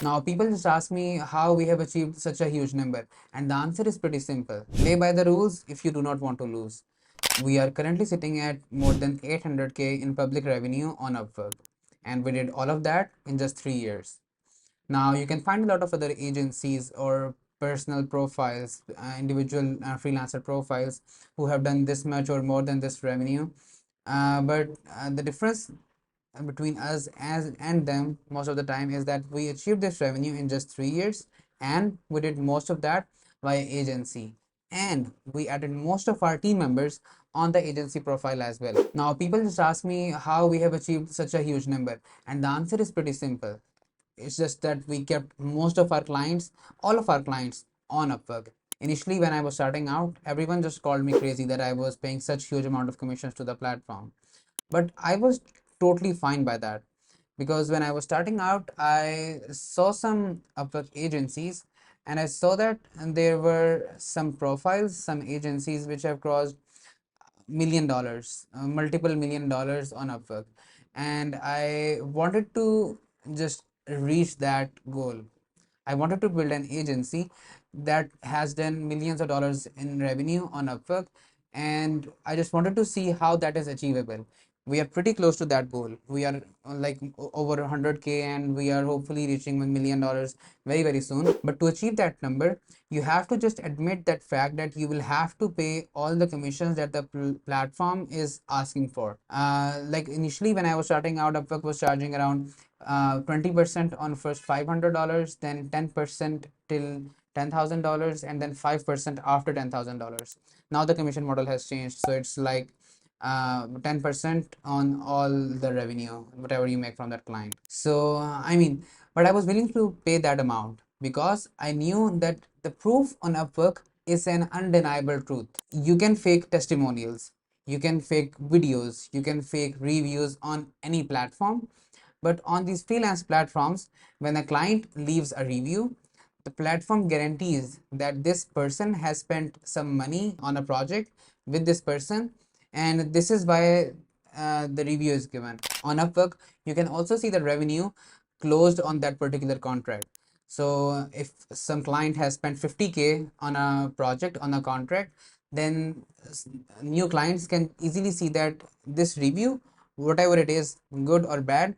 Now, people just ask me how we have achieved such a huge number, and the answer is pretty simple. Play by the rules if you do not want to lose. We are currently sitting at more than 800K in public revenue on Upwork, and we did all of that in just 3 years. Now, you can find a lot of other agencies or personal profiles, individual freelancer profiles who have done this much or more than this revenue. But the difference between us as and them most of the time is that we achieved this revenue in just 3 years, and we did most of that via agency, and we added most of our team members on the agency profile as well. Now, people just ask me how we have achieved such a huge number, and the answer is pretty simple. It's just that we kept most of our clients, all of our clients, on Upwork. Initially, when I was starting out, everyone just called me crazy that I was paying such huge amount of commissions to the platform. But I was totally fine by that, because when I was starting out, I saw some Upwork agencies, and I saw that there were some profiles, some agencies which have crossed $1 million, multiple $1 million on Upwork, and I wanted to just reach that goal. I wanted to build an agency that has done millions of dollars in revenue on Upwork, and I just wanted to see how that is achievable. We are pretty close to that goal. We are like over 100K, and we are hopefully reaching $1 million very, very soon. But to achieve that number, you have to just admit that fact that you will have to pay all the commissions that the platform is asking for. Like initially, when I was starting out, Upwork was charging around 20% on first $500, then 10% till $10,000, and then 5% after $10,000. Now the commission model has changed, so it's like 10% on all the revenue, whatever you make from that client. So, but I was willing to pay that amount because I knew that the proof on Upwork is an undeniable truth. You can fake testimonials, you can fake videos, you can fake reviews on any platform, but on these freelance platforms, when a client leaves a review, the platform guarantees that this person has spent some money on a project with this person, and this is why the review is given. On Upwork, you can also see the revenue closed on that particular contract. So if some client has spent 50K on a project, on a contract, then new clients can easily see that this review, whatever it is, good or bad,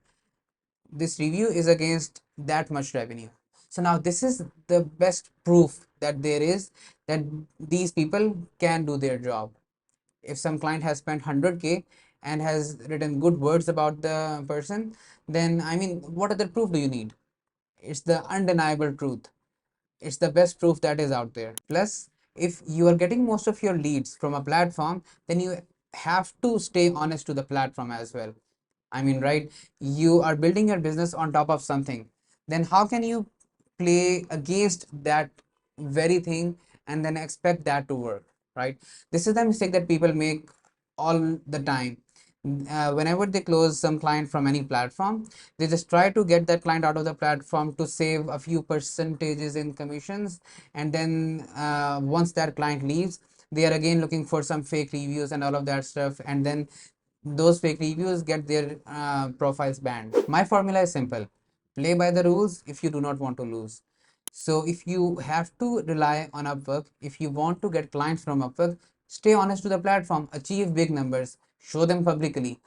this review is against that much revenue. So now this is the best proof that there is that these people can do their job. If some client has spent 100K and has written good words about the person, then what other proof do you need? It's the undeniable truth. It's the best proof that is out there. Plus, if you are getting most of your leads from a platform, then you have to stay honest to the platform as well. Right? You are building your business on top of something. Then how can you play against that very thing and then expect that to work, right? This is the mistake that people make all the time. Whenever they close some client from any platform, they just try to get that client out of the platform to save a few percentages in commissions, and then once that client leaves, they are again looking for some fake reviews and all of that stuff, and then those fake reviews get their profiles banned. My formula is simple: play by the rules if you do not want to lose. So if you have to rely on Upwork, if you want to get clients from Upwork, stay honest to the platform, achieve big numbers, show them publicly.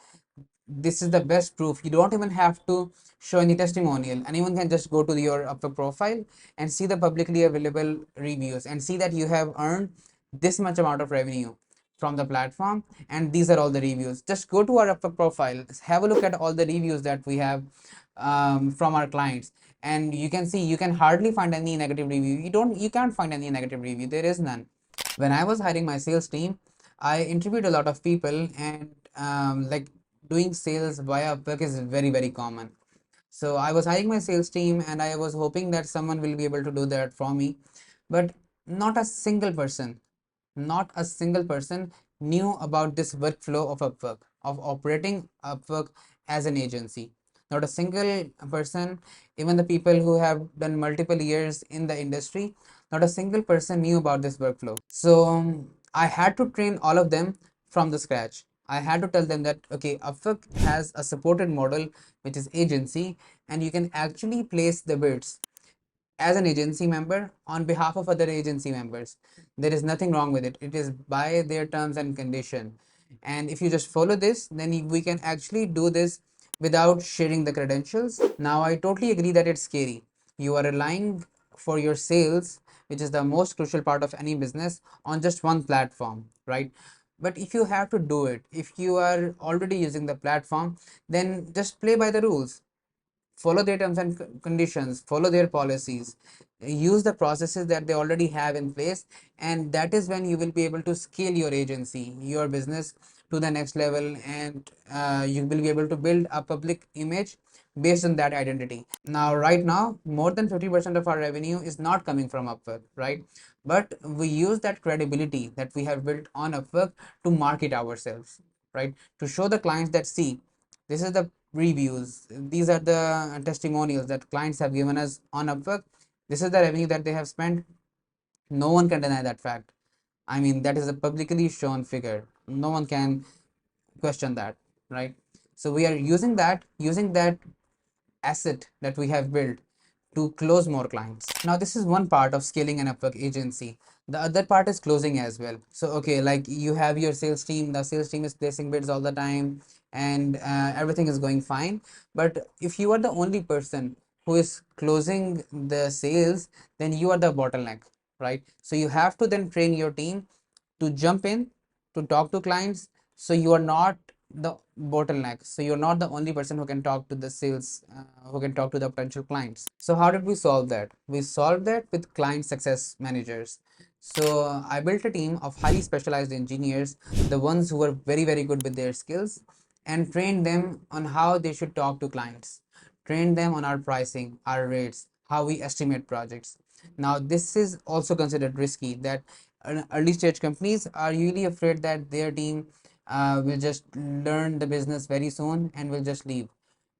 This is the best proof. You don't even have to show any testimonial. Anyone can just go to your Upwork profile and see the publicly available reviews and see that you have earned this much amount of revenue from the platform, and these are all the reviews. Just go to our Upwork profile, have a look at all the reviews that we have from our clients, and you can see you can hardly find any negative review. You can't find any negative review. There is none. When I was hiring my sales team, I interviewed a lot of people, and like doing sales via Upwork is very, very common. So I was hiring my sales team, and I was hoping that someone will be able to do that for me. But not a single person, not a single person knew about this workflow of Upwork, of operating Upwork as an agency. Not a single person, even the people who have done multiple years in the industry, not a single person knew about this workflow. So I had to train all of them from the scratch. I had to tell them that okay, Upwork has a supported model which is agency, and you can actually place the bids as an agency member on behalf of other agency members. There is nothing wrong with it. It is by their terms and condition. And if you just follow this, then we can actually do this without sharing the credentials. Now, I totally agree that it's scary. You are relying for your sales, which is the most crucial part of any business, on just one platform, right? But if you have to do it, if you are already using the platform, then just play by the rules, follow their terms and conditions, follow their policies, use the processes that they already have in place, and that is when you will be able to scale your agency, your business to the next level, and you will be able to build a public image based on that identity. Now, right now, more than 50% of our revenue is not coming from Upwork, right? But we use that credibility that we have built on Upwork to market ourselves, right? To show the clients that, see, this is the reviews, these are the testimonials that clients have given us on Upwork, this is the revenue that they have spent. No one can deny that fact. I mean, that is a publicly shown figure. No one can question that, right? So we are using that asset that we have built to close more clients. Now, this is one part of scaling an Upwork agency. The other part is closing as well. So, okay, like you have your sales team, the sales team is placing bids all the time, and everything is going fine. But if you are the only person who is closing the sales, then you are the bottleneck, right? So, you have to then train your team to jump in, to talk to clients, so you are not the bottleneck, so you're not the only person who can talk to the sales, who can talk to the potential clients. So how did we solve that? We solved that with client success managers. So I built a team of highly specialized engineers, the ones who were very good with their skills, and trained them on how they should talk to clients, trained them on our pricing, our rates, how we estimate projects. Now, this is also considered risky, that early stage companies are usually afraid that their team will just learn the business very soon and will just leave.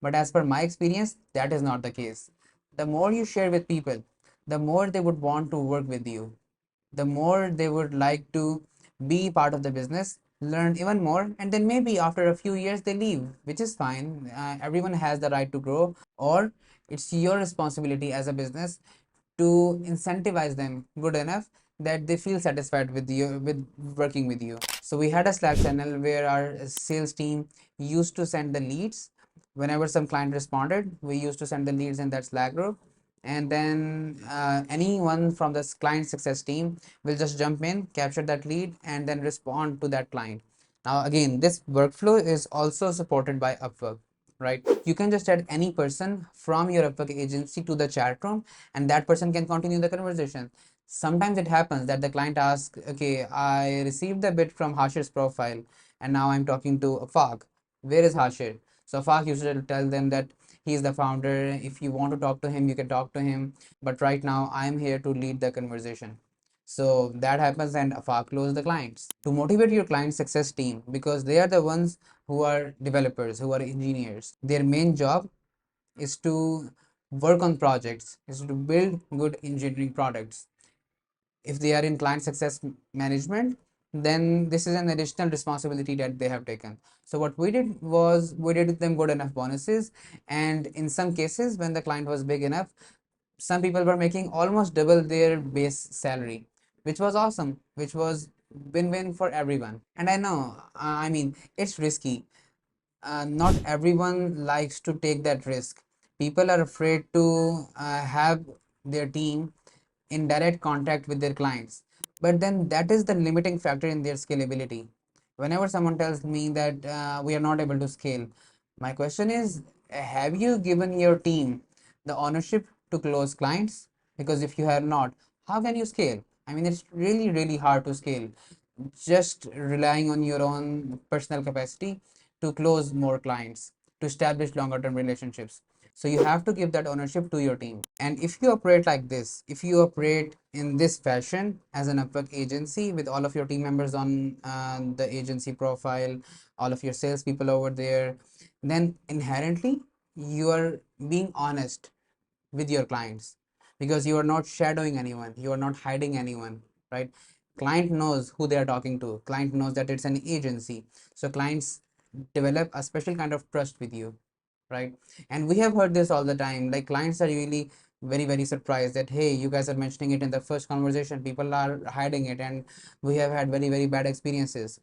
But as per my experience, that is not the case. The more you share with people, the more they would want to work with you, the more they would like to be part of the business, learn even more, and then maybe after a few years they leave, which is fine. Everyone has the right to grow, or it's your responsibility as a business to incentivize them good enough that they feel satisfied with you, with working with you. So we had a Slack channel where our sales team used to send the leads. Whenever some client responded, we used to send the leads in that Slack group, and then anyone from the client success team will just jump in, capture that lead, and then respond to that client. Now, again, this workflow is also supported by Upwork, right? You can just add any person from your Upwork agency to the chat room, and that person can continue the conversation. Sometimes it happens that the client asks, okay, I received the bid from Hashir's profile, and now I'm talking to Afaq. Where is Hashir? So Afaq used to tell them that he is the founder. If you want to talk to him, you can talk to him. But right now, I'm here to lead the conversation. So that happens, and Afaq close the clients. To motivate your client success team, because they are the ones who are developers, who are engineers. Their main job is to work on projects, is to build good engineering products. If they are in client success management, then this is an additional responsibility that they have taken. So what we did was we did them good enough bonuses, and in some cases when the client was big enough, some people were making almost double their base salary, which was awesome, which was win-win for everyone. And I know, I mean, it's risky. Not everyone likes to take that risk. People are afraid to have their team in direct contact with their clients. But then that is the limiting factor in their scalability. Whenever someone tells me that we are not able to scale, my question is, have you given your team the ownership to close clients? Because if you have not, how can you scale? I mean, it's really hard to scale just relying on your own personal capacity to close more clients, to establish longer term relationships. So you have to give that ownership to your team. And if you operate like this, if you operate in this fashion as an Upwork agency with all of your team members on the agency profile, all of your salespeople over there, then inherently you are being honest with your clients, because you are not shadowing anyone, you are not hiding anyone, right? Client knows who they are talking to, client knows that it's an agency, so clients develop a special kind of trust with you. right? And we have heard this all the time. Like clients are really very surprised that, hey, you guys are mentioning it in the first conversation, people are hiding it, and we have had very bad experiences.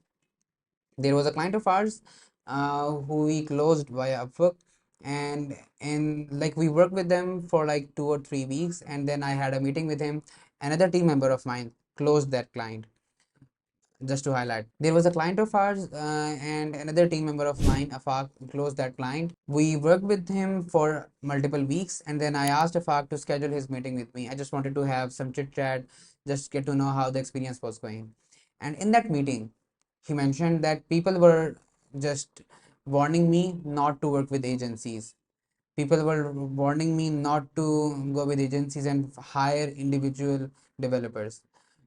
There was a client of ours who we closed via Upwork, and like we worked with them for like 2 or 3 weeks, and then I had a meeting with him. Another team member of mine closed that client. Just to highlight, there was a client of ours and another team member of mine, Afaq, closed that client. We worked with him for multiple weeks, and then I asked Afaq to schedule his meeting with me. I just wanted to have some chit chat, just get to know how the experience was going. And in that meeting, he mentioned that people were just warning me not to work with agencies. People were warning me not to go with agencies and hire individual developers.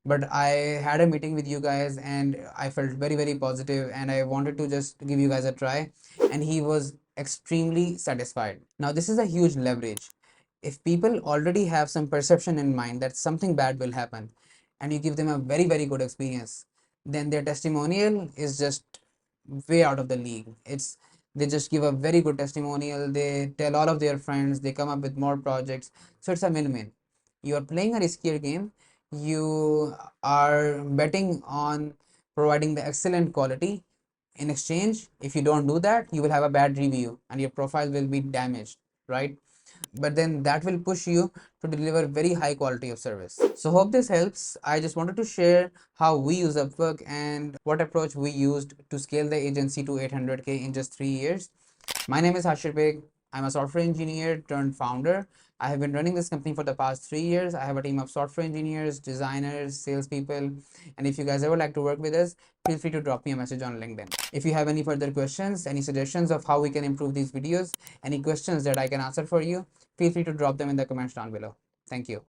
But I had a meeting with you guys, and I felt very positive, and I wanted to just give you guys a try. And he was extremely satisfied. Now this is a huge leverage. If people already have some perception in mind that something bad will happen, and you give them a very good experience, then their testimonial is just way out of the league. They just give a very good testimonial, they tell all of their friends, they come up with more projects. So it's a win-win. You are playing a riskier game, you are betting on providing the excellent quality. In exchange, if you don't do that, you will have a bad review and your profile will be damaged, right? But then that will push you to deliver very high quality of service. So hope this helps. I just wanted to share how we use Upwork and what approach we used to scale the agency to 800K in just 3 years. My name is Hashir Baig. I'm a software engineer turned founder. I have been running this company for the past 3 years. I have a team of software engineers, designers, salespeople. And if you guys ever like to work with us, feel free to drop me a message on LinkedIn. If you have any further questions, any suggestions of how we can improve these videos, any questions that I can answer for you, feel free to drop them in the comments down below. Thank you.